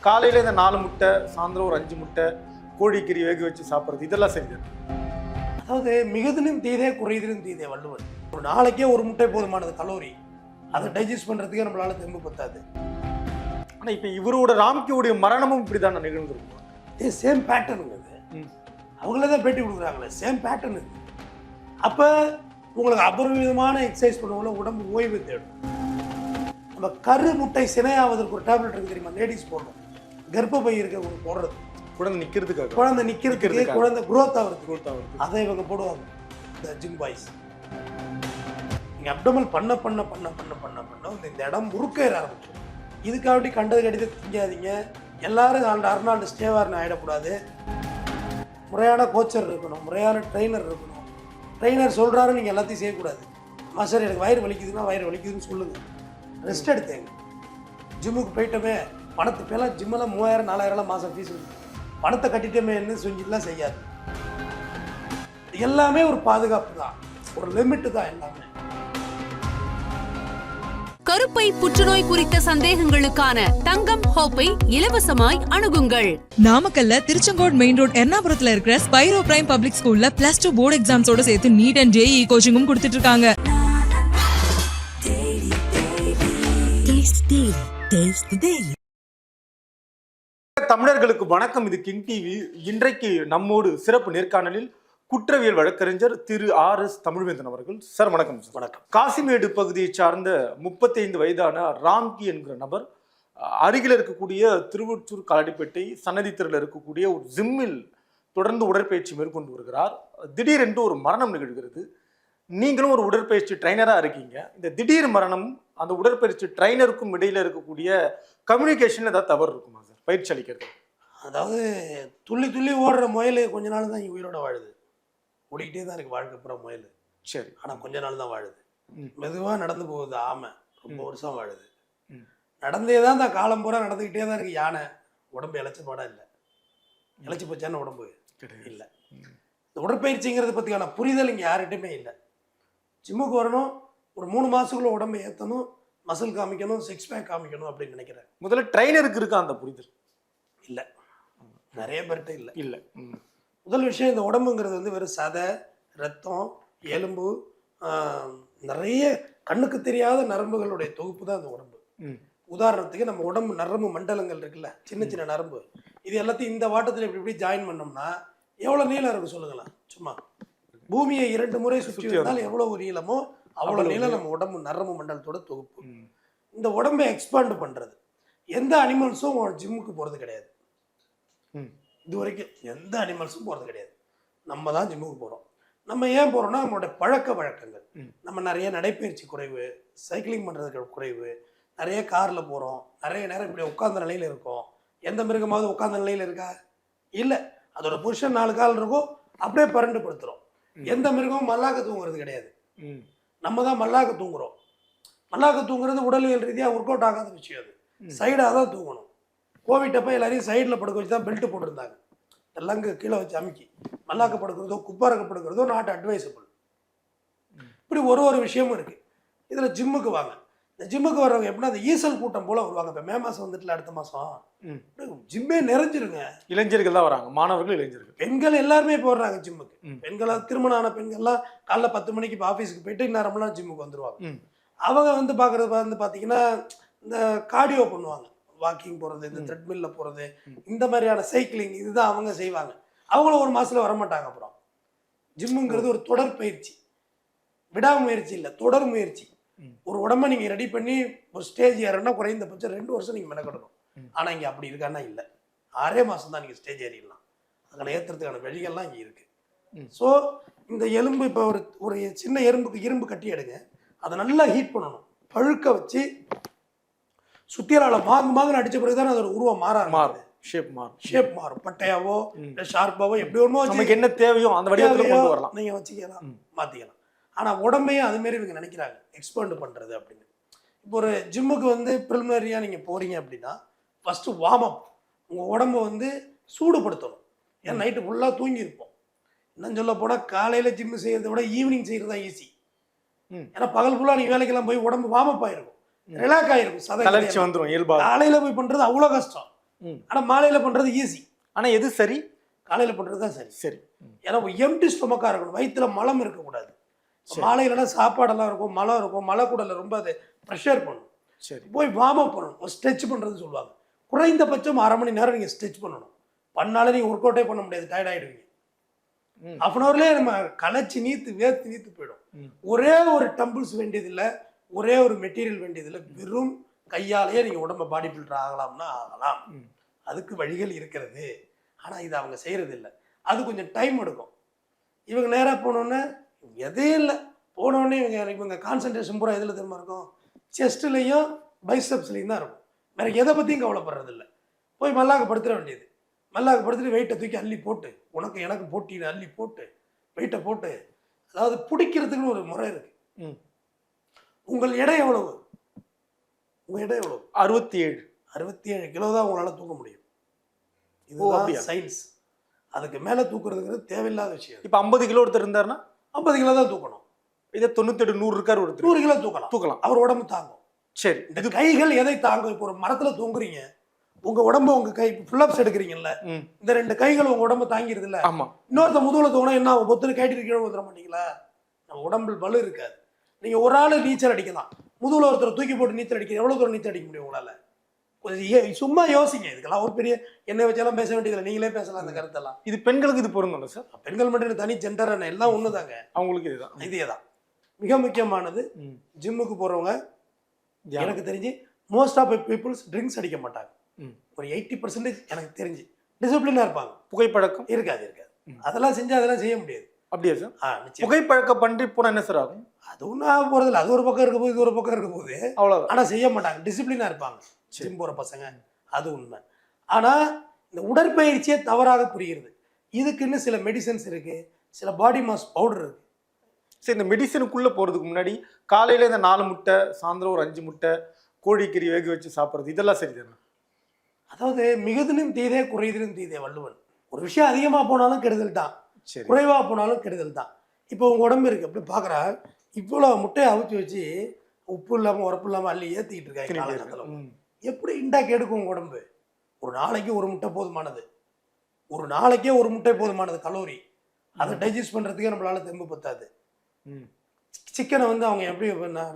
காலையில இந்த 4 முட்டை, சாயந்தரம் ஒரு 5 முட்டை, கோழிக்கறி வேக வச்சு சாப்பிட்றது இதெல்லாம் செஞ்சது. அதாவது மிகுதிலும் தீதே குறைதிலும் தீதே வள்ளுவர். ஒரு நாளைக்கே ஒரு முட்டை போதுமானது கலோரி. அதை டைஜஸ்ட் பண்றதுக்கே நம்மளால தெம்பு பத்தாது. ஆனா இப்ப இவரோட ராம்கியோடைய மரணமும் இப்படிதான் நிகழ்ந்திருக்கும். சேம் பேட்டர்னுங்க அது. அவங்களே தான் பேட்டி கொடுக்குறாங்களே, சேம் பேட்டர்ன் இது. அப்போ உங்களுக்கு அபரிவிதமான எக்ஸசைஸ் பண்ணுவோம்ல, உடம்பு ஓய்வு தேடும். நம்ம கரு முட்டை சினையாவதற்கு ஒரு டேப்லெட் இருக்கு தெரியுமா, லேடிஸ் போடணும். கர்ப்பப்பை இருக்க ஒரு போடுறது, குழந்தை நிக்கிறதுக்காக, குழந்தை நிக்கிறதுக்கு, குழந்தை குரோத் ஆகுறதுக்கு அதை இவங்க போடுவாங்க. இந்த ஜிம் பாய்ஸ் நீங்கள் அப்டமல் பண்ண பண்ண பண்ண பண்ண பண்ண பண்ண இந்த இடம் முறுக்கேற ஆரம்பிச்சிடும். இதுக்காண்டி கண்டது கடிதம் திங்காதீங்க. எல்லாரும் அர்னால்டு ஸ்டேவார்னு ஆகிடக்கூடாது. முறையான கோச்சர் இருக்கணும், முறையான ட்ரெயினர் இருக்கணும். ட்ரெயினர் சொல்கிறாரு நீங்கள் எல்லாத்தையும் செய்யக்கூடாது. மாஸ்டர் எனக்கு வயிறு வலிக்குதுன்னா வயிறு வலிக்குதுன்னு சொல்லுங்கள், ரெஸ்ட் எடுத்தேங்க. ஜிம்முக்கு போயிட்டோமே, பணத்துக்கு பேலாம் ஜிம்மெல்லாம் 3000 4000 மாதம் ஃபீஸ் இருக்குது, பணத்தை கட்டிட்டோமேன்னு செஞ்சுலாம் செய்யாது. எல்லாமே ஒரு பாதுகாப்பு தான், ஒரு லிமிட்டு தான் எல்லாமே. கருப்பை புற்றுநோய் குறித்த சந்தேகங்களுக்கான தங்கம் ஹோப்பை இலவசமாய் அணுகுங்கள். நாமக்கல்ல திருச்செங்கோடு மெயின் ரோட் எர்ணாபுரத்துல இருக்கிற ஸ்பைரோ பிரைம் பப்ளிக் ஸ்கூல்ல +2 போர்டு எக்ஸாம்ஸோட சேர்த்து நீட் அண்ட் JEE கோச்சிங்கும் கொடுத்துட்டு இருக்காங்க. தமிழர்களுக்கு வணக்கம். இது கிங் டிவி. இன்றைக்கு நம்மோடு சிறப்பு நேர்காணலில் குற்றவியல் வழக்கறிஞர் திரு RS தமிழ்வேந்தன் அவர்கள். சார் வணக்கம். வணக்கம். காசிமேடு பகுதியை சார்ந்த 35 வயதான ராம்கி என்கிற நபர் அருகில் இருக்கக்கூடிய திருவொற்றூர் காலடிப்பேட்டை சன்னதி தெருவில் இருக்கக்கூடிய ஒரு ஜிம்மில் தொடர்ந்து உடற்பயிற்சி மேற்கொண்டு வருகிறார். திடீரென்று ஒரு மரணம் நிகழ்கிறது. நீங்களும் ஒரு உடற்பயிற்சி ட்ரைனராக இருக்கீங்க. இந்த திடீர் மரணம் அந்த உடற்பயிற்சி ட்ரைனருக்கும் இடையில இருக்கக்கூடிய கம்யூனிகேஷன் ஏதாவது தவறு இருக்குமா சார் பயிற்சி அளிக்கிறது? அதாவது துள்ளி துள்ளி ஓடுற முயல் கொஞ்ச நாள் தான் உயிரோட வாழுது. ஓடிக்கிட்டே தான் இருக்கு வாழ்க்கை அப்புறம் முயல். சரி. ஆனால் கொஞ்ச நாள் தான் வாழுது. மெதுவாக நடந்து போகுது ஆமை, ரொம்ப வருஷம் வாழுது. நடந்தே தான் காலம் பூரா நடந்துக்கிட்டே தான் இருக்கு யானை. உடம்பு இழைச்ச பாடம் இல்லை. இழைச்சி போச்சான உடம்பு இல்லை. இந்த உடற்பயிற்சிங்கிறத பற்றியான புரிதல் இங்கே யார்கிட்டையுமே இல்லை. ஜிம்முக்கு வரணும், ஒரு 3 மாதத்துக்குள்ள உடம்பை ஏற்றணும், மசில் காமிக்கணும், 6 பேக் காமிக்கணும் அப்படின்னு நினைக்கிறேன். முதல்ல ட்ரைனருக்கு இருக்கா அந்த புரிதல்? இல்லை, நிறைய பேர்கிட்ட இல்லை. இல்லை. முதல் விஷயம், இந்த உடம்புங்கிறது வந்து வெறும் சதை, ரத்தம், எலும்பு, நிறைய கண்ணுக்கு தெரியாத நரம்புகளுடைய தொகுப்பு தான் இந்த உடம்பு. உதாரணத்துக்கு நம்ம உடம்பு நரம்பு மண்டலங்கள் இருக்குல்ல, சின்ன சின்ன நரம்பு, இது எல்லாத்தையும் இந்த வாட்டத்தில் இப்படி இப்படி ஜாயின் பண்ணோம்னா எவ்வளோ நீளம் இருக்கு சொல்லுங்களேன். சும்மா பூமியை 2 முறை சுற்றி வந்தால் எவ்வளோ நீளமோ அவ்வளோ நீளம் நம்ம உடம்பு நரம்பு மண்டலத்தோட தொகுப்பு. இந்த உடம்பை எக்ஸ்பாண்ட் பண்ணுறது எந்த அனிமல்ஸும் ஜிம்முக்கு போகிறது கிடையாது. இது வரைக்கும் எந்த அனிமல்ஸும் போகிறது கிடையாது. நம்ம தான் ஜிம்முக்கு போகிறோம். நம்ம ஏன் போகிறோம்னா நம்மளுடைய பழக்க வழக்கங்கள். நம்ம நிறைய நடைப்பயிற்சி குறைவு, சைக்கிளிங் பண்ணுறதுக்கு குறைவு, நிறைய காரில் போகிறோம், நிறைய நேரம் இப்படி உட்கார்ந்த நிலையில் இருக்கோம். எந்த மிருகமாவது உட்கார்ந்த நிலையில் இருக்கா? இல்லை. அதோட புருஷன் 4 கால் இருக்கும், அப்படியே பரண்டு படுத்துகிறோம். எந்த மிருகமும் மல்லாக்க தூங்குறது கிடையாது. நம்ம தான் மல்லாக்க தூங்குறோம். மல்லாக்க தூங்குறது உடலியல் ரீதியாக ஒர்க் அவுட் ஆகாத விஷயம். அது சைடாக தான் தூங்கணும். கோவிட் அப்போ எல்லாரையும் சைடில் படுக்க வச்சு தான் பெல்ட் போட்டிருந்தாங்க. எல்லாம் கீழே வச்சு அமுக்கி மல்லாக்க படுக்கிறதோ குப்பாரக்க படுக்கிறதோ நாட் அட்வைசபிள். இப்படி ஒரு விஷயமும் இருக்குது. இதில் ஜிம்முக்கு வாங்க. இந்த ஜிம்முக்கு வர்றவங்க எப்படின்னா அந்த ஈசல் கூட்டம் போல் வருவாங்க. இப்போ மே மாதம் வந்துட்டுல, அடுத்த மாதம் ஜிம்மே நிறைஞ்சிருங்க. இளைஞர்கள் தான் வராங்க, மாணவர்கள், இளைஞர்கள், பெண்கள் எல்லாருமே போடுறாங்க ஜிம்முக்கு. பெண்களாக திருமணம் ஆன பெண்கள்லாம் காலைல 10 மணிக்கு இப்போ ஆஃபீஸுக்கு போயிட்டு இந்நேரம்லாம் ஜிம்முக்கு வந்துடுவாங்க. அவங்க வந்து பார்க்குறது வந்து பார்த்தீங்கன்னா இந்த கார்டியோ பண்ணுவாங்க, வாக்கிங் போகிறது, இந்த த்ரெட்மில்ல போகிறது, இந்த மாதிரியான சைக்கிளிங், இதுதான் அவங்க செய்வாங்க. அவங்களும் ஒரு மாதத்தில் வரமாட்டாங்க. அப்புறம் ஜிம்முங்கிறது ஒரு தொடர் பயிற்சி, விடாமுயற்சி இல்லை, தொடர் முயற்சி. ஒரு உடம்பை நீங்கள் ரெடி பண்ணி ஒரு ஸ்டேஜ் ஏறனா குறைந்தபட்சம் 2 வருஷம் நீங்கள் மெனக்கடணும். ஆனால் இங்கே அப்படி இருக்கான்னா இல்லை, 6 மாதம் தான் நீங்கள் ஸ்டேஜ் ஏறிடலாம். அதில் ஏற்றுறதுக்கான வழிகள்லாம் இங்கே இருக்குது. ஸோ இந்த எலும்பு இப்போ ஒரு சின்ன இரும்பு கட்டி எடுங்க, அதை நல்லா ஹீட் பண்ணணும், பழுக்க வச்சு சுத்தியலால் மாங்குன்னு அடித்த பிறகு தான் அதோட உருவம் மாறாது, ஷேப் மாறும். பட்டையாவோ இல்லை ஷார்ப்பாவோ எப்படி ஒன்றுமோ நமக்கு என்ன தேவையோ அந்த வடிவத்தில் கொண்டு வரலாம், நீங்கள் வச்சுக்கலாம், மாற்றிக்கலாம். ஆனால் உடம்பையும் அதுமாரி இவங்க நினைக்கிறாங்க எக்ஸ்பேண்ட் பண்ணுறது அப்படின்னு. இப்போ ஒரு ஜிம்முக்கு வந்து ப்ரிலிமினரியாக நீங்கள் போகிறீங்க அப்படின்னா ஃபஸ்ட்டு வார்ம் அப். உங்கள் உடம்பை வந்து சூடுபடுத்தணும். ஏன்னா நைட்டு ஃபுல்லாக தூங்கியிருப்போம். இன்னும் சொல்ல போனால் காலையில் ஜிம்மு செய்கிறத விட ஈவினிங் செய்கிறது தான் ஈஸி. ஏன்னா பகல் ஃபுல்லாக நீங்கள் வேலைக்கெல்லாம் போய் உடம்பு வார்ம் அப் ஆகிருக்கும், ரிலாக்ஸ் ஆகிருக்கும், சதை வந்துடும். காலையில் போய் பண்ணுறது அவ்வளோ கஷ்டம். ம். ஆனா மாலையில பண்றது ஈஸி. ஆனா எது சரி? காலையில பண்றது தான் சரி. சரி. ஏன்னா எம்டி ஸ்டொமக்கா இருக்கணும், வயிற்றுல மலம் இருக்கக்கூடாது. மாலையிலனா சாப்பாடெல்லாம் இருக்கும், மலம் இருக்கும், மலைக்கூடல ரொம்ப அது ப்ரெஷர் பண்ணும். சரி. போய் வார்ம் அப் பண்ணணும், ஸ்ட்ரெச் பண்ணுறது சொல்லுவாங்க. குறைந்தபட்சம் 1/2 மணி நேரம் நீங்கள் ஸ்ட்ரெச் பண்ணணும். பண்ணாலும் நீங்கள் ஒர்க் அவுட்டே பண்ண முடியாது, டயர்ட் ஆகிடுவீங்க. ½ அன் ஹவர்லேயே நம்ம களைச்சி வேர்த்து நீத்து போயிடும். ஒரே ஒரு டம்பிள்ஸ் வேண்டியதில்லை, ஒரே ஒரு மெட்டீரியல் வேண்டியதில்லை, வெறும் கையாலேயே நீங்கள் உடம்ப பாடி பில்டர் ஆகலாம்னா ஆகலாம். அதுக்கு வழிகள் இருக்கிறது. ஆனால் இது அவங்க செய்கிறது இல்லை. அது கொஞ்சம் டைம் எடுக்கும். இவங்க நேராக போனோன்னே எதையும் இல்லை, போனோடனே இவங்க கான்சன்ட்ரேஷன் பூரா எதில் திரும்ப இருக்கும்? செஸ்ட்லேயும் பைசப்ஸ்லேயும் தான் இருக்கும். வேற எதை பற்றியும் கவலைப்படுறது இல்லை. போய் மல்லாக்க படுத்துட வேண்டியது. மல்லாக்க படுத்துட்டு வெயிட்டை தூக்கி அள்ளி போட்டு, உனக்கு எனக்கு போட்டின்னு அள்ளி போட்டு வெயிட்டை போட்டு, அதாவது பிடிக்கிறதுக்குன்னு ஒரு முறை இருக்கு. உங்கள் எடை எவ்வளவு? உங்கள் எடை எவ்வளவு? 67 கிலோ தான் உங்களால் தூக்க முடியும். இதுதான் சயின்ஸ். அதுக்கு மேலே தூக்குறதுங்கிறது தேவையில்லாத விஷயம். இப்போ 50 கிலோ ஒருத்தர் இருந்தாருன்னா 50 கிலோ தான் தூக்கணும். இதே 98 100 இருக்காரு ஒருத்தர், 100 கிலோ தூக்கலாம். அவர் உடம்பு தாங்கும். சரி. இது கைகள் எதை தாங்கும்? இப்போ ஒரு மரத்துல தூங்குறீங்க, உங்க உடம்பு உங்க கை புல்லப்ஸ் எடுக்கிறீங்கல்ல, இந்த 2 கைகள் உங்க உடம்பு தாங்கிருது இல்ல. ஆமா. இன்னொருத்த முதுகுல தூங்கினா என்ன ஆகும்? பொத்துன்னு கைட்டு கீழே வந்துட மாட்டீங்களா? நம்ம உடம்புல பலு இருக்காது. நீங்க ஒரு ஆளு நீச்சல் அடிக்கலாம், முதுகுல ஒருத்தர் தூக்கி போட்டு நீச்சல் அடிக்க எவ்வளவு தூரம் நீச்சல் அடிக்க முடியும் உங்களால? கொஞ்சம் சும்மா யோசிங்க. இதுக்கெல்லாம் ஒரு பெரிய என்னை வச்சாலும் பேச வேண்டியதில்லை, நீங்களே பேசலாம் அந்த கருத்தெல்லாம். இது பெண்களுக்கு இது பொருந்தும் சார்? பெண்கள் மட்டும் தனி ஜெண்டர் எல்லாம் ஒண்ணுதாங்க. அவங்களுக்கு இதுதான். இதே தான் மிக முக்கியமானது. ஜிம்முக்கு போறவங்க எனக்கு தெரிஞ்சு மோஸ்ட் ஆஃப் பீப்புள்ஸ் ட்ரிங்க்ஸ் அடிக்க மாட்டாங்க. ஒரு 80% எனக்கு தெரிஞ்சு டிசிப்ளினா இருப்பாங்க. புகைப்பழக்கம் இருக்காது. அதெல்லாம் செஞ்சு அதெல்லாம் செய்ய முடியாது. அப்படியா சார்? புகைப்பழக்கம் பண்ணி போனா என்ன சார் ஆகும்? அது ஒன்றும் போறது இல்லை. அது ஒரு பக்கம் இருக்க போது, இது ஒரு பக்கம் இருக்க போது, அவ்வளவுதான். ஆனா செய்ய மாட்டாங்க, டிசிப்ளினா இருப்பாங்க ஜிம் போற பசங்க. அது உண்மை. ஆனா இந்த உடற்பயிற்சியே தவறாக புரிகிறது. இதுக்குன்னு சில மெடிசன்ஸ் இருக்கு, சில பாடி மாஸ் பவுடர் இருக்கு. சரி, இந்த மெடிசனுக்குள்ள போறதுக்கு முன்னாடி காலையில இந்த 4 முட்டை, சாயந்தரம் ஒரு 5 முட்டை, கோழிக்கறி வேக வச்சு சாப்பிட்றது, இதெல்லாம் சரி தானே? அதாவது மிகுதிலும் தீதே குறைதிலும் தீதே வள்ளுவன். ஒரு விஷயம் அதிகமா போனாலும் கெடுதல் தான், குறைவா போனாலும் கெடுதல் தான். இப்போ உங்க உடம்பு இருக்கு, அப்படி பாக்குறா இவ்வளவு முட்டையை அவிச்சு வச்சு உப்பு இல்லாம உரப்பு இல்லாம அள்ளி ஏத்திக்கிட்டு இருக்காங்க காலகட்டத்தில். எப்படி இண்டாக் எடுக்கும் உங்க உடம்பு? ஒரு நாளைக்கு ஒரு முட்டை போதுமானது, ஒரு நாளைக்கே ஒரு முட்டை போதுமானது கலோரி. அதை டைஜஸ்ட் பண்றதுக்கே நம்மளால தெம்பு பத்தாது. சிக்கனை வந்து அவங்க எப்படி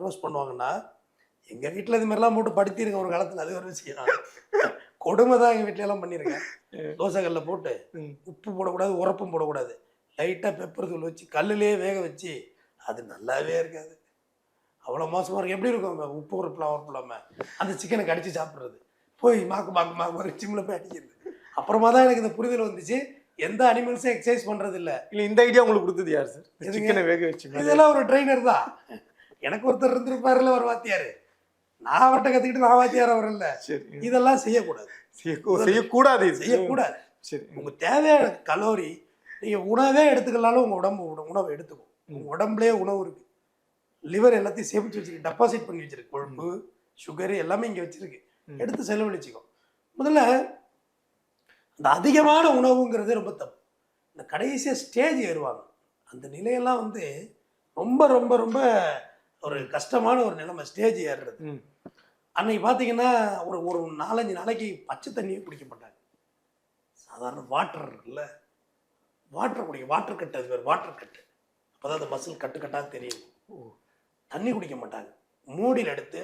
ரோஸ்ட் பண்ணுவாங்கன்னா, எங்க வீட்டில் இது மாதிரிலாம் போட்டு படுத்திருக்கேன் ஒரு காலத்தில். அது ஒரு விஷயம் கொடுமை தான். எங்கள் வீட்டில எல்லாம் பண்ணியிருக்கேன். தோசைக்கல்ல போட்டு உப்பு போடக்கூடாது, உரப்பும் போடக்கூடாது, லைட்டாக பெப்பர் தூள் வச்சு கல்லுலேயே வேக வச்சு, அது நல்லாவே இருக்காது. அவ்வளோ மோசமாக இருக்கும். எப்படி இருக்கும் உப்பு உரப்புலாம் இல்லாமல் அந்த சிக்கனை கடிச்சு சாப்பிட்றது? போய் மாக்கு ஜிம்மில் போய் அடிக்கிறது. அப்புறமா தான் எனக்கு இந்த புரிதல் வந்துச்சு, எந்த அனிமல்ஸும் எக்ஸசைஸ் பண்றது இல்லை. இந்த ஐடியா உங்களுக்கு கொடுத்தது யார் சார்? சிக்கனை வேக வச்சு. இதெல்லாம் ஒரு ட்ரெயினர் தான். எனக்கு ஒருத்தர் இருந்திருப்பாருல ஒரு வாத்தியார், நான் அவர்கிட்ட கற்றுக்கிட்டு நான் வாத்தியார் அவர் இல்லை. இதெல்லாம் செய்யக்கூடாது. செய்யக்கூடாது. சரி, உங்கள் தேவையான கலோரி நீங்கள் உணவே எடுத்துக்கலாலும் உங்கள் உடம்பு உணவை எடுத்துக்கும். உங்கள் உடம்புலேயே உணவு இருக்குது. லிவர் எல்லாத்தையும் சேமித்து வச்சிருக்கு, டெபாசிட் பண்ணி வச்சிருக்கு. கொழுப்பு, சுகரு எல்லாமே இங்கே வச்சிருக்கு. எடுத்து செலவழிச்சிக்கும். முதல்ல இந்த அதிகமான உணவுங்கிறது ரொம்ப தப்பு. இந்த கடைசியாக ஸ்டேஜ் ஏறுவாங்க, அந்த நிலையெல்லாம் வந்து ரொம்ப ரொம்ப ரொம்ப ஒரு கஷ்டமான ஒரு நிலைமை, ஸ்டேஜ் ஏறுறது. அன்னைக்கு பார்த்தீங்கன்னா ஒரு 4-5 நாளைக்கு பச்சை தண்ணியே குடிக்க மாட்டாங்க. சாதாரண வாட்டர் இருக்குல்ல, வாட்டர் குடிக்க, வாட்டர் கட்டு, அது பேர் வாட்டர் கட்டு. அப்போதான் அந்த மசில் கட்டுக்கட்டாக தெரியும். தண்ணி குடிக்க மாட்டாங்க, மூடியில் எடுத்து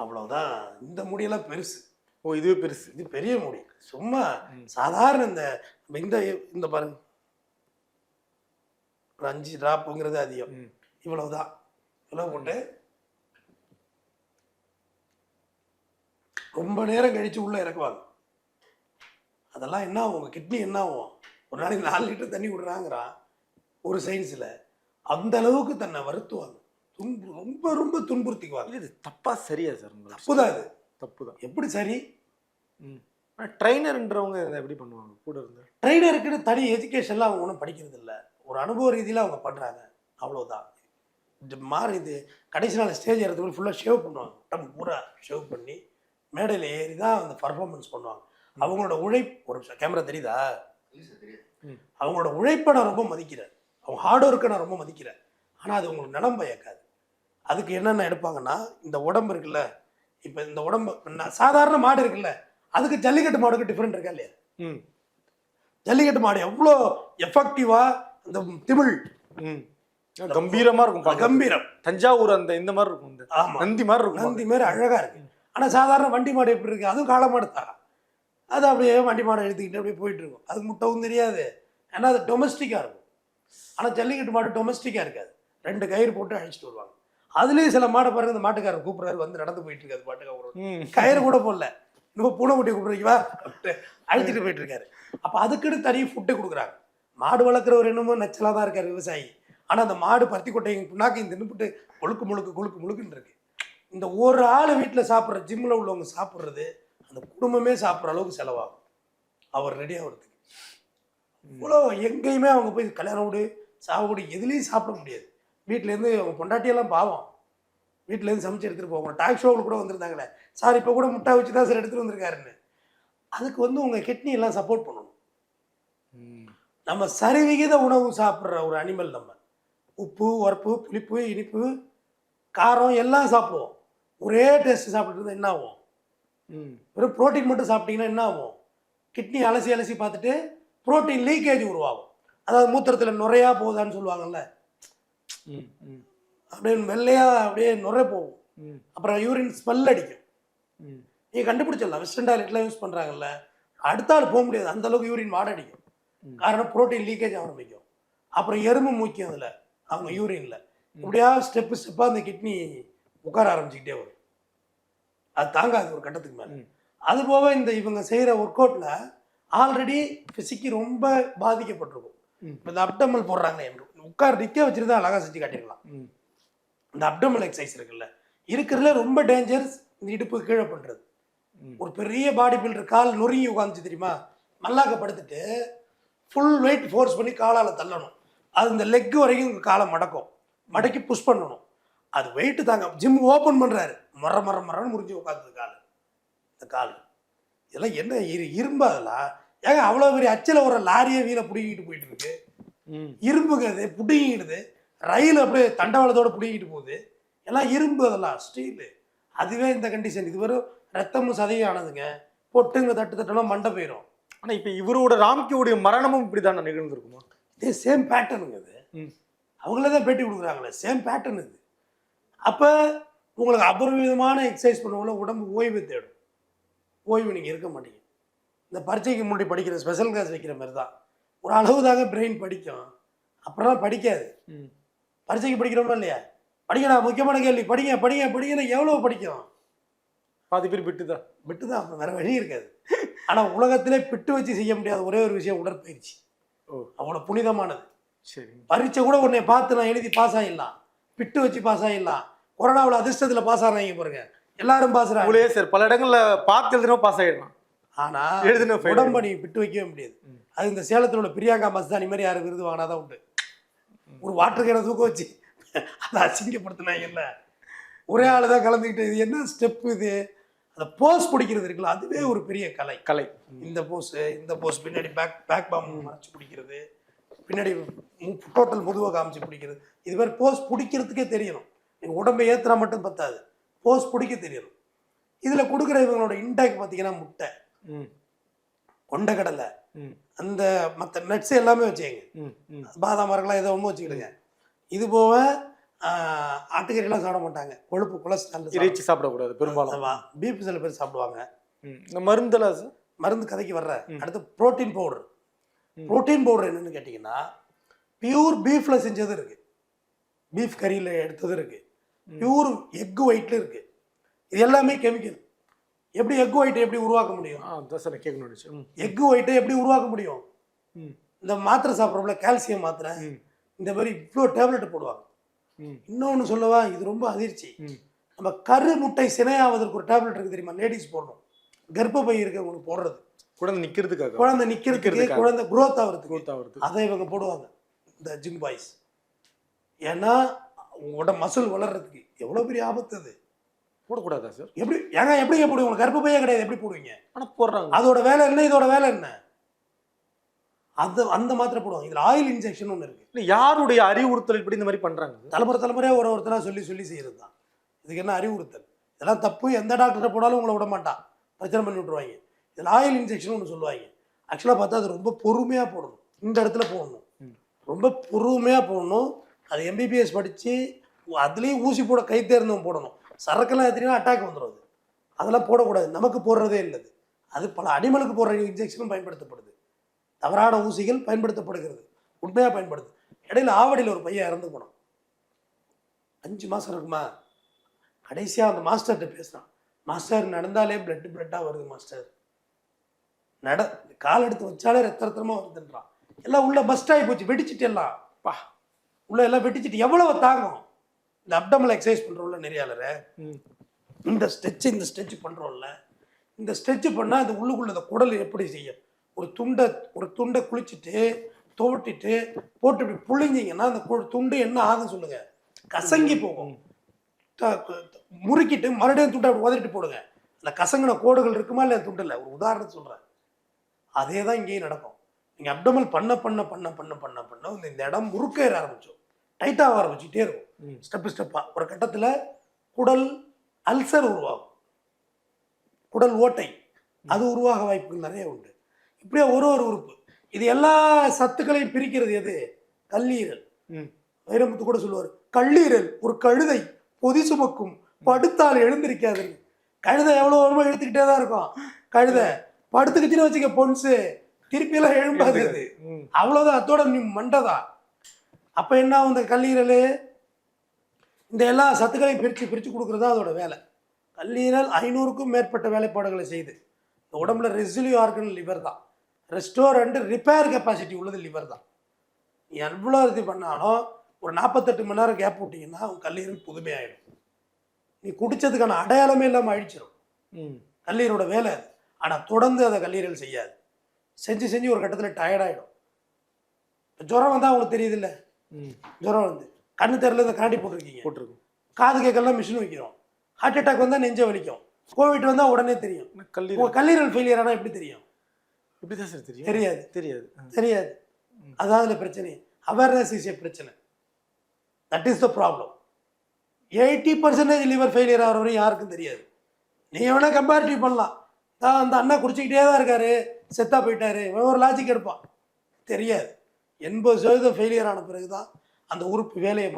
அவ்வளோதான். இந்த முடியெல்லாம் பெருசு. இதுவே பெருசு. இது பெரிய முடி. சும்மா சாதாரண இந்த பாருங்க, ஒரு 5 டிராப்புங்கிறது அதிகம். இவ்வளவுதான். இவ்வளவு போட்டு ரொம்ப நேரம் கழிச்சு உள்ள இறக்குவாங்க. அதெல்லாம் என்ன ஆகும்? உங்க கிட்னி என்ன ஆகும்? ஒரு நாளைக்கு 4 லிட்டர் தண்ணி விடுறாங்கிறான் ஒரு சயின்ஸில். அந்த அளவுக்கு தன்னை வருத்துவாங்க, ரொம்ப ரொம்ப துன்புறுத்திக்குவாங்க. இது தப்பா சரியா சார்? தப்புதான். இது தப்புதான். எப்படி சரி? ட்ரைனர்ன்றவங்க எப்படி பண்ணுவாங்க கூட இருந்து? ட்ரைனருக்குன்னு தனி எஜுகேஷன்லாம் அவங்க ஒன்றும் படிக்கிறது இல்லை, ஒரு அனுபவ ரீதியில் அவங்க பண்ணுறாங்க, அவ்வளோதான். இது கடைசி நாள் ஸ்டேஜ் ஏறதுக்குள்ள ஃபுல்லாக ஷேவ் பண்ணுவாங்க, உடம்பு பூரா ஷேவ் பண்ணி மேடையில் ஏறி தான் அந்த பர்ஃபார்மன்ஸ் பண்ணுவாங்க. அவங்களோட ஒரு கேமரா தெரியுதா? அவங்களோட உழைப்பை நான் ரொம்ப மதிக்கிறேன், அவங்க ஹார்ட் ஒர்க்கை நான் ரொம்ப மதிக்கிறேன். ஆனால் அது உங்களுக்கு நலம் பயக்காது. அதுக்கு என்னென்ன எடுப்பாங்கன்னா, இந்த உடம்பு இருக்குல்ல, இப்போ இந்த உடம்பு சாதாரண மாடு இருக்குல்ல, அதுக்கு ஜல்லிக்கட்டு மாடுக்கு டிஃப்ரெண்ட் இருக்கா இல்லையா? ம் ஜல்லிக்கட்டு மாடு எவ்வளோ எஃபெக்டிவா அந்த திமிழ் ம் கம்பீரமா இருக்கும் பார்க்க. கம்பீரம், தஞ்சாவூர் அந்த இந்த மாதிரி இருக்கும், இந்த ஆமா நந்தி மாதிரி இருக்கும். நந்தி மாதிரி அழகா இருக்கு. ஆனா சாதாரண வண்டி மாடு எப்படி இருக்கு? அதுவும் காளை மாடு தான். அது அப்படியே வண்டி மாடை எடுத்துக்கிட்டு அப்படியே போயிட்டு இருக்கும். அதுக்கு முட்டவும் தெரியாது, ஏன்னா அது டொமஸ்டிக்கா இருக்கும். ஆனா ஜல்லிக்கட்டு மாடு டொமஸ்டிக்கா இருக்காது, 2 கயிறு போட்டு அழைச்சிட்டு வருவாங்க. அதுலேயும் சில மாடை பாருங்க, இந்த மாட்டுக்காரர் கூப்பிட்றாரு வந்து நடந்து போயிட்டு இருக்காது பாட்டுக்கு, கயிறு கூட போடல, இன்னும் பூனைக்குட்டியை கூப்பிடுறீங்களா அழைச்சிட்டு போயிட்டு இருக்காரு. அப்போ அதுக்குன்னு தனி ஃபுட்டு கொடுக்குறாங்க. மாடு வளர்க்குறவர் என்னமோ நச்சலாக தான் இருக்கார் விவசாயி, ஆனால் அந்த மாடு பருத்தி கொட்டையை புண்ணாக்கையும் தின்னுபிட்டு கொழுக்கு முழுக்குன்னு இருக்கு. இந்த ஒரு ஆள் வீட்டில் சாப்பிட்ற, ஜிம்மில் உள்ளவங்க சாப்பிட்றது அந்த குடும்பமே சாப்பிட்ற அளவுக்கு செலவாகும் அவர் ரெடி ஆகிறதுக்கு. இவ்வளோ எங்கேயுமே அவங்க போய் கல்யாணம் வீடு சாவு வீடு எதுலேயும் சாப்பிட முடியாது. வீட்டிலேருந்து அவங்க பொண்டாட்டியெல்லாம் பாவம், வீட்டிலேருந்து சமைச்சு எடுத்துகிட்டு போவாங்க. டாக் ஷோவில் கூட வந்திருந்தாங்களே, சார் இப்போ கூட முட்டை வச்சு தான் சார் எடுத்துகிட்டு வந்திருக்காருன்னு. அதுக்கு வந்து உங்கள் கிட்னி எல்லாம் சப்போர்ட் பண்ணணும். நம்ம சரிவிகித உணவு சாப்பிட்ற ஒரு அனிமல். நம்ம உப்பு, உரப்பு, புளிப்பு, இனிப்பு, காரம் எல்லாம் சாப்பிடுவோம். ஒரே டேஸ்ட் சாப்பிட்டு இருந்தால் என்ன ஆகும்? வெறும் ப்ரோட்டீன் மட்டும் சாப்பிட்டீங்கன்னா என்ன ஆகும்? கிட்னி அலசி பார்த்துட்டு ப்ரோட்டீன் லீக்கேஜ் உருவாகும். அதாவது மூத்திரத்தில் நுரையா போகுதான்னு சொல்லுவாங்கல்ல, அப்படியே வெள்ளையா அப்படியே நுரை போகும். அப்புறம் யூரின் ஸ்மெல் அடிக்கும். நீங்கள் கண்டுபிடிச்சிடலாம், வெஸ்டர்ன் டாய்லெட்லாம் யூஸ் பண்ணுறாங்கல்ல, அடுத்த ஆள் போக முடியாது, அந்த அளவுக்கு யூரின் வாட அடிக்கும். காரணம் ப்ரோட்டீன் லீக்கேஜ் ஆரம்பிக்கும். அப்புறம் எறும்பு மூக்கும் அதில் அவங்க யூரின்ல. இப்படியா ஸ்டெப்பாக அந்த கிட்னி உட்கார ஆரம்பிச்சுக்கிட்டே வரும். அது தாங்காது ஒரு கட்டத்துக்கு மேலே. அது போக இந்த இவங்க செய்கிற ஒர்க் அவுட்டில் ஆல்ரெடி ஃபிசிக்கு ரொம்ப பாதிக்கப்பட்டிருக்கும். இப்போ இந்த அப்டமல் போடுறாங்க, உட்கார் நிற்க வச்சுருந்தா அழகாக செஞ்சு காட்டிடலாம். இந்த அப்டமல் எக்ஸசைஸ் இருக்குல்ல, இருக்கிறதுல ரொம்ப டேஞ்சர்ஸ் இந்த இடுப்பு கீழே பண்ணுறது. ஒரு பெரிய பாடி பில்டர் கால் நொறுங்கி உட்காந்துச்சு தெரியுமா, மல்லாக்கப்படுத்திட்டு ஃபுல் வெயிட் ஃபோர்ஸ் பண்ணி காலால் தள்ளணும். அது இந்த லெக் வரைக்கும் காலை மடக்கி புஷ் பண்ணணும். அது வெயிட்டு தாங்க. ஜிம் ஓப்பன் பண்ணுறாரு, மரன்னு முறிஞ்சு உட்காந்துது கால். இந்த கால் இதெல்லாம் என்ன இரும்பு? அதெல்லாம் ஏங்க அவ்வளோ பெரிய அச்சில் ஒரு லாரியை வீலை பிடிங்கிட்டு போயிட்டு இருக்கு. இரும்புங்க, அது பிடிங்கிடுது. ரயில் அப்படியே தண்டவாளத்தோடு பிடிங்கிட்டு போகுது. எல்லாம் இரும்பு, அதெல்லாம் ஸ்டீலு. அதுவே இந்த கண்டிஷன். இது வெறும் ரத்தமும் சதையும் ஆனதுங்க. பொட்டுங்க தட்டெல்லாம் மண்டை போயிடும். ஆனால் இப்போ இவரோட ராம்கியோடைய மரணமும் இப்படி தான் நிகழ்ந்துருக்குமா? இதே சேம் பேட்டர்னுங்க அது. அவங்களே தான் பேட்டி கொடுக்குறாங்களே, சேம் பேட்டர்ன் இது. அப்போ உங்களுக்கு அபரிவிதமான எக்ஸசைஸ் பண்ணுவோம்ல, உடம்பு ஓய்வு தேடும். ஓய்வு நீங்கள் இருக்க மாட்டீங்க. இந்த பரீட்சைக்கு முன்னாடி படிக்கிற ஸ்பெஷல் கிளாஸ் வைக்கிற மாதிரி தான். ஒரு அளவு தாங்க பிரெயின் படிக்கும், அப்புறம் படிக்காது. பரீட்சைக்கு படிக்கிறோமா இல்லையா? படிக்கணும், முக்கியமான கேள்வி, படிங்கன்னா எவ்வளோ படிக்கும்? பாதி பேர் விட்டு தான். அப்புறம் வேறு வழி இருக்காது. ஆனால் உலகத்திலே பிட்டு வச்சு செய்ய முடியாத ஒரே ஒரு விஷயம் உடற்பயிற்சி. அவ்வளோ புனிதமானது. சரி, பரீட்சை கூட உன்னை பார்த்து நான் எழுதி பாஸ் ஆகிடலாம், பிட்டு வச்சு பாஸ் ஆகிடலாம். கொரோனாவில் அதிர்ஷ்டத்தில் பாஸ் ஆகிறாங்க பாருங்க, எல்லாரும் பாஸ் ஆகிறாங்க சார். பல இடங்கள்ல பார்த்து எழுதினா பாஸ் ஆகிடலாம். ஆனால் எழுதின உடம்பை நீ பிட்டு வைக்கவே முடியாது. அது இந்த சேலத்தில் உள்ள பிரியாங்கா மஸ்தானி மாதிரி யாரும் விருது வாங்கினாதான் உண்டு. ஒரு வாட்டர் கேனை தூக்க வச்சு அதை அசிங்கப்படுத்தினாங்கல்ல, ஒரே ஆள் தான் கலந்துக்கிட்டு. இது என்ன ஸ்டெப்பு இது? அந்த போஸ் பிடிக்கிறது இருக்குல்ல, அதுவே ஒரு பெரிய கலை. இந்த போஸ் பின்னாடி பேக் பாம் மறைச்சு பிடிக்கிறது, பின்னாடி டோட்டல் முதுவை காமிச்சு பிடிக்கிறது. இது மாதிரி போஸ் பிடிக்கிறதுக்கே தெரியணும். நீங்கள் உடம்பை ஏற்றுனா மட்டும் பத்தாது, போஸ் பிடிக்க தெரியணும். இதில் கொடுக்குற இவங்களோட இன்டேக் பார்த்தீங்கன்னா முட்டை, கொண்டக்கடலை, அந்த மற்ற நட்ஸ் எல்லாமே வச்சுக்கங்க. பாதாம் மரங்களாம் ஏதோ ஒன்றும் வச்சுக்கிடுங்க. இது போக ஆட்டுக்கறியெல்லாம் சாப்பிட மாட்டாங்க, கொழுப்பு கொலஸ்ட்ரால் இறைச்சி சாப்பிடக்கூடாது பெரும்பாலும். பீஃப் சில பேர் சாப்பிடுவாங்க. இந்த மருந்தெல்லாம் மருந்து கதைக்கு வர்ற. அடுத்து ப்ரோட்டீன் பவுடர். என்னன்னு கேட்டிங்கன்னா, பியூர் பீஃப்ல செஞ்சது இருக்கு, பீஃப் கறியில் எடுத்தது இருக்கு, பியூர் எக் ஒயிட்ல இருக்கு. இது எல்லாமே கெமிக்கல். எப்படி எக் ஒயிட் எப்படி உருவாக்க முடியும்? எக் ஒயிட்டை எப்படி உருவாக்க முடியும்? இந்த மாத்திரை சாப்பிட்றோம்ல, கால்சியம் மாத்திரை, இந்த மாதிரி இவ்வளோ டேப்லெட் போடுவாங்க. இன்னொன்று சொல்லவா, இது ரொம்ப அதிர்ச்சி. நம்ம கரு முட்டை சினையாவதற்கு ஒரு டேப்லெட் இருக்கு தெரியுமா, லேடிஸ் போடணும், கர்ப்பப்பை இருக்கவங்களுக்கு போடுறது, குழந்தை நிற்கிறதுக்கு, குழந்தை குரோத் ஆகிறதுக்கு. அதை இவங்க போடுவாங்க, இந்த ஜிம் பாய்ஸ். ஏன்னா உங்களோட மசில் வளர்றதுக்கு எவ்வளோ பெரிய ஆபத்து. அது போடக்கூடாதா சார்? எப்படிங்க போடுவீங்க? உங்களுக்கு கர்ப்பப்பையே கிடையாது, எப்படி போடுவீங்க? ஆனால் போடுறாங்க. அதோட வேலை என்ன, இதோட வேலை என்ன? அந்த மாத்திரை போடுவாங்க. இதில் ஆயில் இன்ஜெக்ஷன் ஒன்று இருக்கு. இல்லை, யாருடைய அறிவுறுத்தல் இப்படி இந்த மாதிரி பண்ணுறாங்க? தலைமுறையாக ஒருத்தராக சொல்லி செய்கிறது தான். இதுக்கு என்ன அறிவுறுத்தல்? இதெல்லாம் தப்பு. எந்த டாக்டரை போனாலும் உங்களை விட மாட்டான், பிரச்சனை பண்ணி விட்ருவாங்க. இதில் ஆயில் இன்ஜெக்ஷன் ஒன்று சொல்லுவாங்க. ஆக்சுவலாக பார்த்தா அது ரொம்ப பொறுமையாக போடணும், இந்த இடத்துல போடணும், ரொம்ப பொறுமையாக போடணும். அது எம்பிபிஎஸ் படித்து அதுலேயும் ஊசி போட கை தேர்ந்தவன் போடணும். சரக்கெல்லாம் ஏற்றினா அட்டாக் வந்துடும். அதெல்லாம் போடக்கூடாது, நமக்கு போடுறதே இல்லை. அது பல அனிமலுக்கு போடுற இன்ஜெக்ஷனும் பயன்படுத்தப்படுது, தவறான ஊசிகள் பயன்படுத்தப்படுகிறது, உண்மையாக பயன்படுது. இடையில ஆவடியில் ஒரு பையன் இறந்து போனான், 5 மாதம் இருக்குமா. கடைசியாக அந்த மாஸ்டர்கிட்ட பேசுகிறான், மாஸ்டர் நடந்தாலே பிளட்டாக வருது மாஸ்டர், கால் எடுத்து வச்சாலே ரத்தமாக வருதுன்றான். எல்லாம் உள்ள பஸ்ட் ஆகி போச்சு, வெடிச்சிட்டு எல்லாம் உள்ள எல்லாம் வெடிச்சிட்டு எவ்வளவு தாங்கும். இந்த அப்டமல் எக்ஸசைஸ் பண்ணுறோம்ல நெறியாளரை, இந்த ஸ்ட்ரெச் பண்ணுறோம்ல, இந்த ஸ்ட்ரெச் பண்ணால் அந்த உள்ளுக்குள்ள அந்த குடல் எப்படி செய்யும், ஒரு துண்டை குளிச்சுட்டு துவட்டிட்டு போட்டு இப்படி புழிஞ்சிங்கன்னா அந்த துண்டு என்ன ஆகும் சொல்லுங்க, கசங்கி போகும். முறுக்கிட்டு மறுபடியும் துண்டை அப்படி உதறிட்டு போடுங்க, அந்த கசங்கின கோடுகள் இருக்குமா இல்லை துண்டில். ஒரு உதாரணம் சொல்கிறேன், அதே தான் இங்கேயும் நடக்கும். நீங்கள் அப்டமல் பண்ண பண்ண பண்ண பண்ண பண்ண பண்ண இந்த இடம் முறுக்கேற ஆரம்பிச்சோம், டைட்டாக ஆரம்பிச்சுட்டே இருக்கும். ஸ்டெப்பாக ஒரு கட்டத்தில் குடல் அல்சர் உருவாகும், குடல் ஓட்டை அது உருவாக வாய்ப்புகள் நிறைய உண்டு. இப்படியே ஒரு உறுப்பு, இது எல்லா சத்துக்களையும் பிரிக்கிறது எது, கல்லீரல். வைரமுத்து கூட சொல்லுவார், கல்லீரல் ஒரு கழுதை பொதி சுமக்கும் படுத்தால் எழுந்திருக்காது. கழுதை எவ்வளோ வருமோ எழுத்துக்கிட்டே தான் இருக்கும். கழுதை படுத்துக்கிச்சுன்னு வச்சுக்க பொன்சு, திருப்பியெல்லாம் எழும்பாது, அவ்வளோதான், அத்தோட நீ மண்டதான். அப்போ என்ன ஆகும், இந்த கல்லீரல் இந்த எல்லா சத்துக்களையும் பிரித்து கொடுக்குறது தான் அதோட வேலை. கல்லீரல் 500க்கும் மேற்பட்ட வேலைப்பாடுகளை செய்யுது. இந்த உடம்புல ரெசிலியூ ஆர்கன் லிவர் தான், ரெஸ்டோர் அண்ட் ரிப்பேர் கெப்பாசிட்டி உள்ளது லிவர் தான். நீ எவ்வளோ இது பண்ணாலும் ஒரு 48 மணி நேரம் கேப் விட்டிங்கன்னா உங்கள் கல்லீரல் புதுமையாயிடும். நீ குடித்ததுக்கான அடையாளமே இல்லாமல் அழிச்சிடும், கல்லீரலோட வேலை அது. ஆனால் தொடர்ந்து அதை கல்லீரல் செய்யாது, செஞ்சு ஒரு கட்டத்தில் டயர்டாயிடும். ஜுரம் வந்தால் அவங்களுக்கு தெரியுது இல்லை, ஜுரம் வந்து கண்ணு தெரியல, இந்த கண்ணாடி போட்டிருக்கோம், காது கேட்கலாம் மிஷின் வைக்கிறோம். ஹார்ட் அட்டாக் வந்தால் நெஞ்சை வலிக்கும், கோவிட் வந்தால் உடனே தெரியும். கல்லீரல் ஃபெயிலியர் ஆனால் எப்படி தெரியும், எப்படி தான் சார் தெரியும், தெரியாது. அதான் அதில் பிரச்சனை. அவேர்னஸ் இஸ் ஏ பிரச்சனை, that is the problem. 80% liver failure ஆகிற வரையும் யாருக்கும் தெரியாது. நீ வேணா கம்பேரிட்டிவ் பண்ணலாம், தான் அந்த அண்ணா குடிச்சிக்கிட்டே தான் இருக்காரு, செத்தா போயிட்டாரு, ஒரு லாஜிக் எடுப்பான். தெரியாது. 80% ஃபெயிலியர் ஆன பிறகு தான் அந்த உறுப்பு வேலையை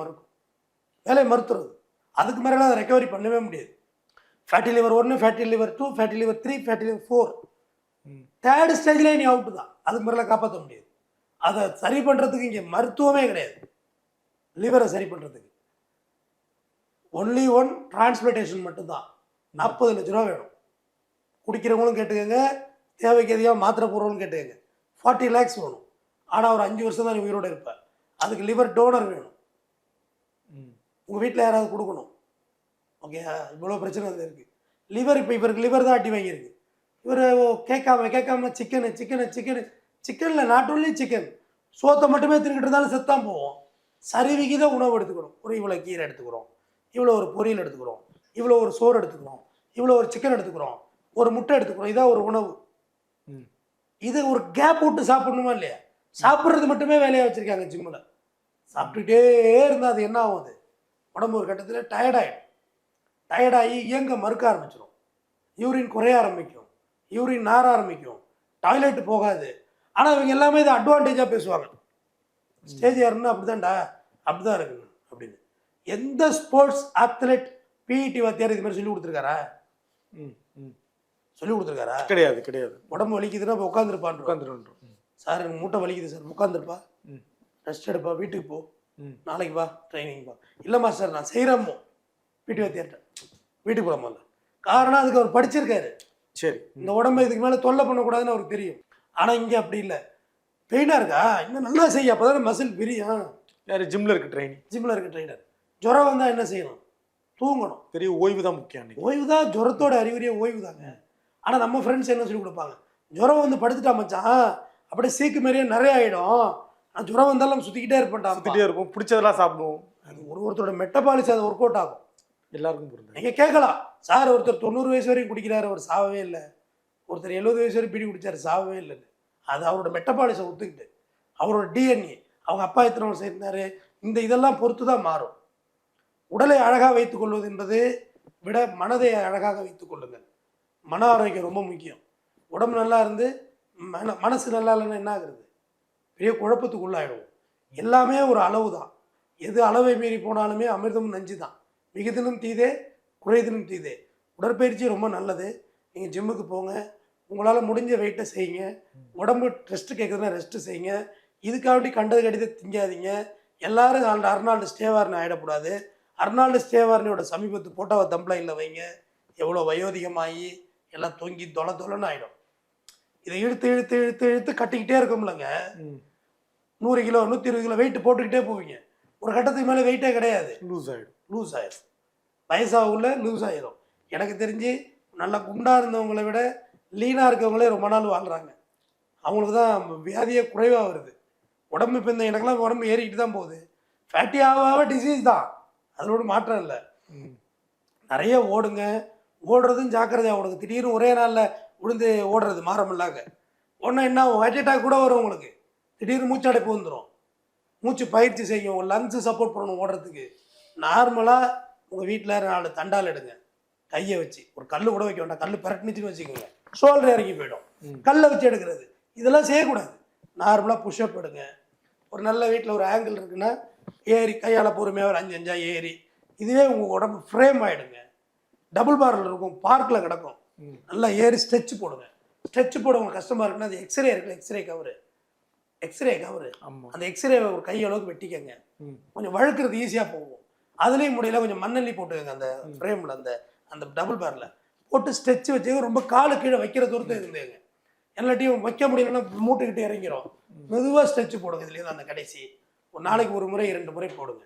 மறுத்துறது. அதுக்கு மேலே அதை ரெக்கவரி பண்ணவே முடியாது. Fatty liver 1, fatty liver 2, fatty liver 3, fatty liver 4, 3rd ஸ்டேஜ்லேயே நீ அவுட்டு தான். அதுக்கு மேலே காப்பாற்ற முடியாது. அதை சரி பண்ணுறதுக்கு இங்கே மருத்துவமே கிடையாது. லிவரை சரி பண்ணுறதுக்கு ஒன்லி ஒன் டிரான்ஸ்பிளேஷன் மட்டும்தான். 40 லட்ச ரூபா வேணும். குடிக்கிறவங்களும் கேட்டுக்கங்க, தேவைக்கு எதையாக மாத்திரை போடுறவங்களும் கேட்டுக்கங்க, 40 lakhs வேணும். ஆனால் ஒரு 5 வருஷம் தான் நீ உயிரோடு இருப்பேன். அதுக்கு லிவர் டோனர் வேணும், உங்கள் வீட்டில் யாராவது கொடுக்கணும். ஓகே, இவ்வளோ பிரச்சனை அது இருக்குது. லிவர் இப்போ இவருக்கு லிவர் தான் அட்டி வாங்கியிருக்கு. இவர் கேட்காம சிக்கனில் நாட் ஒன்லி சிக்கன், சோத்தை மட்டுமே தின்னுக்கிட்டு இருந்தாலும் செத்தான் போவோம். சரிவிகித உணவு எடுத்துக்கணும். ஒரு இவ்வளோ கீரை எடுத்துக்கிறோம், இவ்வளோ ஒரு பொரியல் எடுத்துக்கிறோம், இவ்வளோ ஒரு சோறு எடுத்துக்கிறோம், இவ்வளோ ஒரு சிக்கன் எடுத்துக்கிறோம், ஒரு முட்டை எடுத்துக்கிறோம், இதான் ஒரு உணவு. இது ஒரு கேப் விட்டு சாப்பிடணுமா இல்லையா? சாப்பிட்றது மட்டுமே வேலையாக வச்சுருக்காங்க ஜிம்மில். சாப்பிட்டுட்டே இருந்தால் அது என்ன ஆகும், அது உடம்பு ஒரு கட்டத்தில் டயர்டாகி இயங்க மறுக்க ஆரம்பிச்சிடும். யூரின் குறைய ஆரம்பிக்கும், யூரின் நார ஆரம்பிக்கும், டாய்லெட்டு போகாது. ஆனால் இவங்க எல்லாமே இதை அட்வான்டேஜாக பேசுவாங்க. ஸ்டேஜ் ஏறணும் அப்படிதான்டா, அப்படிதான் இருக்குங்க அப்படின்னு. எந்த ஸ்போர்ட்ஸ் அத்லெட் பிஇடி வாத்தியார் இது மாதிரி சொல்லி கொடுத்துருக்காரா? கிடையாது. உடம்பு வலிக்குதுன்னா இப்போ உட்காந்துருப்பான். சார் எனக்கு மூட்டை வலிக்குது சார், உட்காந்துருப்பா, ரெஸ்ட் எடுப்பா, வீட்டுக்கு போ, நாளைக்கு வா ட்ரைனிங் பா. இல்லை மாஸ்டர் நான் செய்கிறமோ பிடி வாத்தியார்ட்ட, வீட்டுக்கு போகிற முதல்ல. காரணம் அதுக்கு அவர் படிச்சிருக்காரு. சரி, இந்த உடம்பை இதுக்கு மேலே தொல்லை பண்ணக்கூடாதுன்னு அவருக்கு தெரியும். ஆனால் இங்கே அப்படி இல்லை. பெயினாக இருக்கா, இன்னும் நல்லா செய்ய, அப்போ தான் மசில் பிரியும். யார் ஜிம்மில் இருக்க ட்ரைனர். ஜுரம் வந்தால் என்ன செய்யணும்? தூங்கணும். பெரிய ஓய்வு தான் முக்கியம். ஓய்வு தான் ஜுரத்தோட அறிகுறியே, ஓய்வு தாங்க. ஆனால் நம்ம ஃப்ரெண்ட்ஸ் என்ன சொல்லி கொடுப்பாங்க, ஜுரம் வந்து படுத்துட்டா மச்சான் அப்படியே சீக்கு மாதிரியே நிறைய ஆகிடும், ஆனால் ஜுரம் வந்தாலும் நம்ம சுற்றிக்கிட்டே இருப்போம், பிடிச்சதெல்லாம் சாப்பிடுவோம். அது ஒருத்தரோட மெட்டபாலிசம் அது ஒர்க் அவுட் ஆகும். எல்லாருக்கும் புரியுது. நீங்கள் கேட்கலாம், சார் ஒருத்தர் 90 வயசு வரைக்கும் குடிக்கிறாரு, அவர் சாவவே இல்லை, ஒருத்தர் 70 வயசு வரைக்கும் பீடி குடிச்சாரு, சாவவே இல்லைன்னு. அது அவரோட மெட்டபாலிசம் ஒத்துக்கிட்டு, அவரோட டிஎன்ஏ, அவங்க அப்பா எத்தனை வருஷம் இருந்தார், இந்த இதெல்லாம் பொறுத்து தான் மாறும். உடலை அழகாக வைத்துக் கொள்வது என்பது விட மனதை அழகாக வைத்துக் கொள்ளுங்கள். மன ஆரோக்கியம் ரொம்ப முக்கியம். உடம்பு நல்லா இருந்து மனசு நல்லா இல்லைன்னா என்ன ஆகுறது? பெரிய குழப்பத்துக்குள்ளாயிடுவோம். எல்லாமே ஒரு அளவு தான். எது அளவை மீறி போனாலுமே அமிர்தமும் நஞ்சு தான். மிகுதிலும் தீதே குறைதிலும் தீதே. உடற்பயிற்சி ரொம்ப நல்லது. நீங்கள் ஜிம்முக்கு போங்க, உங்களால் முடிஞ்ச வெயிட்டை செய்யுங்க. உடம்பு ரெஸ்ட்டு கேட்குறதுனா ரெஸ்ட்டு செய்யுங்க. இதுக்காண்டி கண்டது கடிதத்தை திங்காதீங்க. எல்லாரும் அர்னால்டு ஸ்டேவார்னு ஆகிடக்கூடாது. அர்னால்டு ஸ்டேவார்னோட சமீபத்து போட்டோவை தம்ப்ளைனில் வைங்க. எவ்வளோ வயோதிகமாகி எல்லாம் தொங்கி தொலைன்னு ஆகிடும். இதை இழுத்து இழுத்து இழுத்து இழுத்து கட்டிக்கிட்டே இருக்கும்லங்க. 100 கிலோ 120 கிலோ வெயிட் போட்டுக்கிட்டே போவீங்க. ஒரு கட்டத்துக்கு மேலே வெயிட்டே கிடையாது, லூஸ் ஆகிடும். வயசாகுள்ள லூஸ் ஆகிடும். எனக்கு தெரிஞ்சு நல்லா குண்டாக இருந்தவங்களை விட லீனாக இருக்கவங்களே ரொம்ப நாள் வாழ்கிறாங்க. அவங்களுக்கு தான் வியாதியே குறைவாக வருது. உடம்பு இப்போ இந்த எனக்கெல்லாம் உடம்பு ஏறிக்கிட்டு தான் போகுது. ஃபேட்டி ஆகாம டிசீஸ் தான், அதோட மாற்றம் இல்லை. நிறைய ஓடுங்க, ஓடுறதும் ஜாக்கிரதையாக ஓடுங்க. திடீர்னு ஒரே நாளில் விழுந்து ஓடுறது மாறமில்லாங்க ஒன்றும் என்ன ஹார்ட் அட்டாக் கூட வரும் உங்களுக்கு. திடீர்னு மூச்சு அடைப்பு வந்துடும். மூச்சு பயிற்சி செய்யும், உங்கள் லங்ஸு சப்போர்ட் பண்ணணும் ஓடுறதுக்கு. நார்மலாக உங்கள் வீட்டில் 4 தண்டால் எடுங்க, கையை வச்சு. ஒரு கல் கூட வைக்க வேண்டாம், கல் பிரட்டினுச்சுன்னு வச்சுக்கோங்க, ஷோல்டர் இறங்கி போயிடும். கல்லை வச்சு எடுக்கிறது இதெல்லாம் செய்யக்கூடாது. நார்மலாக புஷ்அப் எடுங்க. ஒரு நல்ல வீட்டில் ஒரு ஆங்கிள் இருக்குன்னா ஏறி கையால் பொறுமையாக ஒரு 5 ஏறி, இதுவே உங்கள் உடம்பு ஃப்ரேம் ஆகிடுங்க. டபுள் பார்ல இருக்கும், பார்க்கில் கிடக்கும், நல்லா ஏறி ஸ்ட்ரெச் போடுங்க. ஸ்ட்ரெச் போட உங்களுக்கு கஷ்டமாக இருக்குன்னா அது எக்ஸ்ரே இருக்குல்ல, எக்ஸ்ரே கவரு அந்த எக்ஸ்ரே ஒரு கையளவுக்கு வெட்டிக்கங்க. கொஞ்சம் வழுக்கிறது ஈஸியாக போகும். அதுலேயும் முடியல கொஞ்சம் மண்ணெண்ணி போட்டுக்கங்க அந்த ஃப்ரேமில், அந்த டபுள் பேரில் போட்டு ஸ்ட்ரெச் வச்சு ரொம்ப காலு கீழே வைக்கிற தூரத்தை இருந்தேங்க. எல்லாத்தையும் வைக்க முடியலன்னா மூட்டுக்கிட்டு இறங்கிடும். மெதுவாக ஸ்ட்ரெச் போடுங்க. இதுலேருந்து அந்த கடைசி ஒரு நாளைக்கு 1 முறை 2 முறை போடுங்க.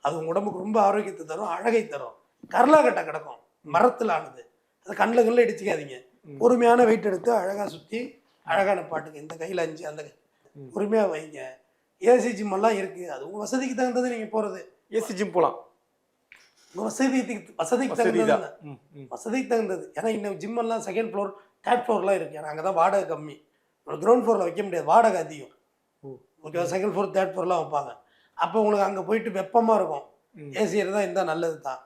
அது உங்கள் உடம்புக்கு ரொம்ப ஆரோக்கியத்தை தரும், அழகை தரும். கரலாக்கட்டை கிடக்கும், மரத்தில் ஆனது. அதை கண்ணில் இடிச்சிக்காதீங்க. பொறுமையான வெயிட் எடுத்து அழகாக சுற்றி அழகான பாட்டுங்க. இந்த கையில் 5 அந்த பொறுமையாக வைங்க. ஏசி ஜிம் எல்லாம் இருக்குது, அது உங்கள் வசதிக்கு தகுந்தது. நீங்கள் போகிறது ஏசி ஜிம் போகலாம், உங்கள் வசதிக்கு தகுந்தது. ஏன்னா இன்னும் ஜிம் எல்லாம் 2nd ஃப்ளோர் 3rd ஃப்ளோர்லாம் இருக்குது. ஏன்னா அங்கே தான் வாடகை கம்மி. கிரவுண்ட் ஃப்ளோரில் வைக்க முடியாது, வாடகை அதிகம். ஓகேவா? 2nd ஃப்ளோர் 3rd ஃப்ளோர்லாம் வைப்பாங்க. அப்போ உங்களுக்கு அங்கே போயிட்டு வெப்பமாக இருக்கும். ஏசி இருந்தால் இருந்தால் நல்லது தான்.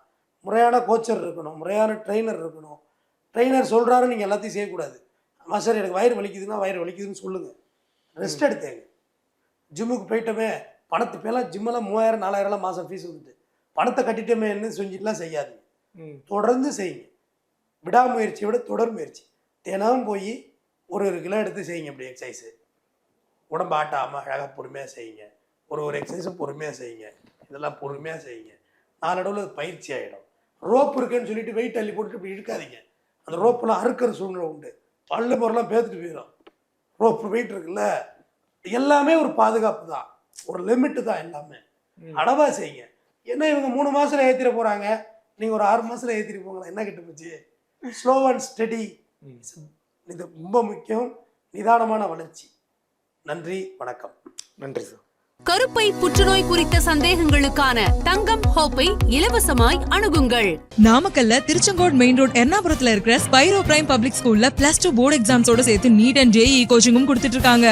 முறையான கோச்சர் இருக்கணும், முறையான ட்ரெயினர் இருக்கணும். ட்ரெயினர் சொல்கிறாரு நீங்கள் எல்லாத்தையும் செய்யக்கூடாது. மாஸ்டர் எனக்கு வயிறு வலிக்குதுன்னா வயிறு வலிக்குதுன்னு சொல்லுங்கள், ரெஸ்ட் எடுத்தேங்க. ஜிம்முக்கு போயிட்டோமே பணத்து இப்போலாம் ஜிம்மெல்லாம் 3000 4000 மாதம் ஃபீஸ் வந்துட்டு பணத்தை கட்டிட்டோமே என்ன செஞ்சுட்டுலாம் செய்யாதீங்க. தொடர்ந்து செய்யுங்க. விடாமுயற்சியை விட தொடர் முயற்சி. தினமும் போய் 1 கிலோ எடுத்து செய்யுங்க. அப்படி எக்ஸசைஸு உடம்பு ஆட்டாமல் அழகாக பொறுமையாக செய்யுங்க. ஒரு எக்ஸசைஸும் பொறுமையாக செய்யுங்க. இதெல்லாம் பொறுமையாக செய்யுங்க. நாளடைவில் அது பயிற்சி ஆகிடும். ரோப் இருக்குன்னு சொல்லிட்டு வெயிட் அள்ளி போட்டுட்டு இப்படி இழுக்காதீங்க. அந்த ரோப்பெல்லாம் அறுக்கிற சூழ்நிலை உண்டு. பல்லு முறைலாம் பேத்துட்டு போயிடும். ரோப் வெயிட் இருக்குல்ல, எல்லாமே ஒரு பாதுகாப்பு தான், ஒரு லிமிட்டு தான். எல்லாமே அளவாக செய்யுங்க. ஏன்னா இவங்க 3 மாதத்தில் ஏற்றிட போகிறாங்க, நீங்கள் ஒரு 6 மாதத்தில் ஏற்றிட்டு போங்களா, என்ன கிட்ட போச்சு? ஸ்லோ அண்ட் ஸ்டெடி, இது ரொம்ப முக்கியம். நிதானமான வளர்ச்சி. நன்றி, வணக்கம். நன்றி சார். கருப்பை புற்றுநோய் குறித்த சந்தேகங்களுக்கான தங்கம் ஹோப்பை இலவசமாய் அணுகுங்கள். நாமக்கல்ல திருச்செங்கோடு மெயின் ரோட் எர்ணாபுரத்துல இருக்கிற ஸ்பைரோ பிரைம் பப்ளிக் ஸ்கூல்ல +2 போர்டு எக்ஸாம்ஸோட சேர்த்து நீட் அண்ட் JEE கோச்சிங்கும் கொடுத்துட்டு இருக்காங்க.